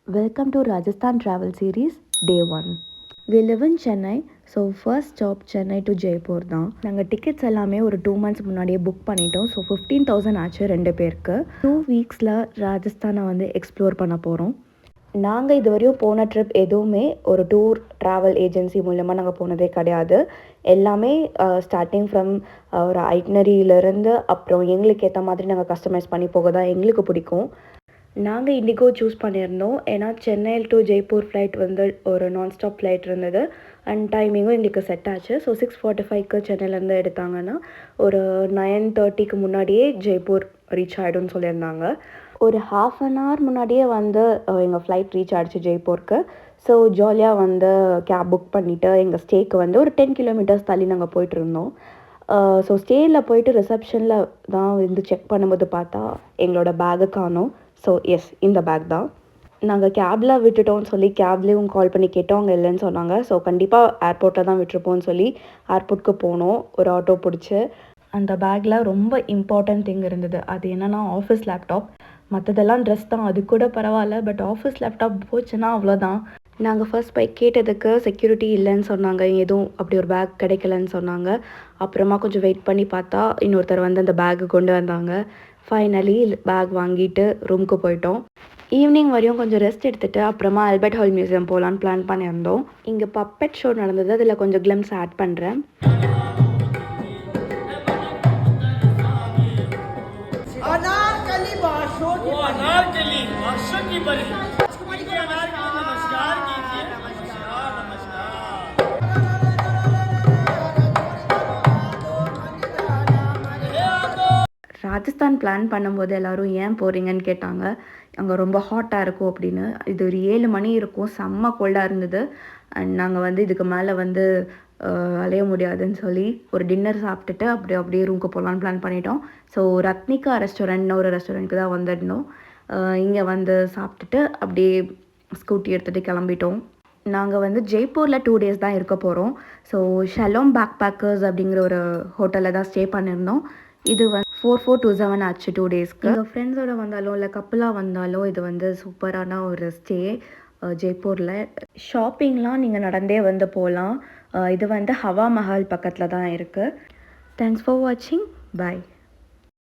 Welcome to Rajasthan Travel Series, Day 1. We live in Chennai, so first stop Chennai to Jaipur தான். நாங்கள் tickets எல்லாமே ஒரு 2 months முன்னாடியே book பண்ணிட்டோம். So 15,000 ஆச்சு 2 பேருக்கு. 2 weeksல ராஜஸ்தானை வந்து எக்ஸ்ப்ளோர் பண்ண போகிறோம். நாங்கள் இதுவரையும் போன ட்ரிப் எதுவுமே ஒரு டூர் ட்ராவல் ஏஜென்சி மூலமாக நாங்கள் போனதே கிடையாது. எல்லாமே ஸ்டார்டிங் ஃப்ரம் ஒரு ஐட்னரியிலேருந்து அப்புறம் எங்களுக்கு ஏற்ற மாதிரி நாங்கள் கஸ்டமைஸ் பண்ணி போக தான் எங்களுக்கு பிடிக்கும். நாங்கள் இண்டிகோ சூஸ் பண்ணியிருந்தோம். ஏன்னா சென்னை டு ஜெய்ப்பூர் ஃப்ளைட் வந்து ஒரு நான்ஸ்டாப் ஃப்ளைட் இருந்தது அண்ட் டைமிங்கும் எங்களுக்கு செட் ஆச்சு. ஸோ 6:45க்கு சென்னையிலேருந்து எடுத்தாங்கன்னா ஒரு 9:30க்கு முன்னாடியே ஜெய்ப்பூர் ரீச் ஆகிடும்னு சொல்லியிருந்தாங்க. ஒரு ½ an hour முன்னாடியே வந்து எங்கள் ஃப்ளைட் ரீச் ஆகிடுச்சு ஜெய்ப்பூருக்கு. ஸோ ஜாலியாக வந்து கேப் புக் பண்ணிவிட்டு எங்கள் ஸ்டேக்கு வந்து ஒரு 10 kilometers தள்ளி நாங்கள் போயிட்டுருந்தோம். ஸோ ஸ்டேயில் போயிட்டு ரிசப்ஷனில் தான் வந்து செக் பண்ணும்போது பார்த்தா எங்களோட பேக்கை காணோம். ஸோ எஸ், இந்த பேக் தான். நாங்கள் கேபில் விட்டுட்டோம்னு சொல்லி கேப்லேயும் கால் பண்ணி கேட்டோம், அவங்க இல்லைன்னு சொன்னாங்க. ஸோ கண்டிப்பாக ஏர்போர்ட்டில் தான் விட்டுருப்போம்னு சொல்லி ஏர்போர்ட்டுக்கு போனோம், ஒரு ஆட்டோ பிடிச்சி. அந்த பேக்கில் ரொம்ப இம்பார்ட்டன்ட் திங் இருந்தது. அது என்னென்னா ஆஃபீஸ் லேப்டாப். மற்றதெல்லாம் ட்ரெஸ் தான், அது கூட பரவாயில்ல. பட் ஆஃபீஸ் லேப்டாப் போச்சுன்னா அவ்வளோதான். நாங்கள் ஃபர்ஸ்ட் போய் கேட்டதுக்கு செக்யூரிட்டி இல்லைன்னு சொன்னாங்க, எதுவும் அப்படி ஒரு பேக் கிடைக்கலன்னு சொன்னாங்க. அப்புறமா கொஞ்சம் வெயிட் பண்ணி பார்த்தா இன்னொருத்தர் வந்து அந்த பேக்கு கொண்டு வந்தாங்க. ஃபைனலி பேக் வாங்கிட்டு ரூமுக்கு போயிட்டோம். ஈவினிங் வரையும் கொஞ்சம் ரெஸ்ட் எடுத்துகிட்டு அப்புறமா ஆல்பர்ட் ஹால் மியூசியம் போகலான்னு பிளான் பண்ணியிருந்தோம். இங்கே பப்பெட் ஷோ நடந்தது, அதில் கொஞ்சம் கிளிம்ஸ் ஆட் பண்ணுறேன். ராஜஸ்தான் பிளான் பண்ணும்போது எல்லோரும் ஏன் போகிறீங்கன்னு கேட்டாங்க. அங்கே ரொம்ப ஹாட்டாக இருக்கும் அப்படின்னு. இது ஒரு 7 மணி இருக்கும், செம்ம கோல்டாக இருந்தது. அண்ட் நாங்கள் வந்து இதுக்கு மேலே வந்து அலைய முடியாதுன்னு சொல்லி ஒரு டின்னர் சாப்பிட்டுட்டு அப்படியே ரூமுக்கு போகலான்னு பிளான் பண்ணிட்டோம். ஸோ ரத்னிகா ரெஸ்டாரண்ட்னு ஒரு ரெஸ்டாரண்ட்டுக்கு தான் வந்துடணும். இங்கே வந்து சாப்பிட்டுட்டு அப்படியே ஸ்கூட்டி எடுத்துகிட்டு கிளம்பிட்டோம். நாங்கள் வந்து ஜெய்ப்பூரில் 2 days தான் இருக்க போகிறோம். ஸோ ஷலோம் பேக் பேக்கர்ஸ் அப்படிங்கிற ஒரு ஹோட்டலில் தான் ஸ்டே பண்ணியிருந்தோம். இது வந்து 4427 ஆச்சு 2 daysக்கு. எங்கள் ஃப்ரெண்ட்ஸோட வந்தாலும் இல்லை கப்பலாக வந்தாலும் இது வந்து சூப்பரான ஒரு ஸ்டே ஜெய்ப்பூரில். ஷாப்பிங்லாம் நீங்கள் நடந்தே வந்து போகலாம். இது வந்து ஹவா மஹால் பக்கத்தில் தான் இருக்குது. தேங்க்ஸ் ஃபார் வாட்சிங். பாய்.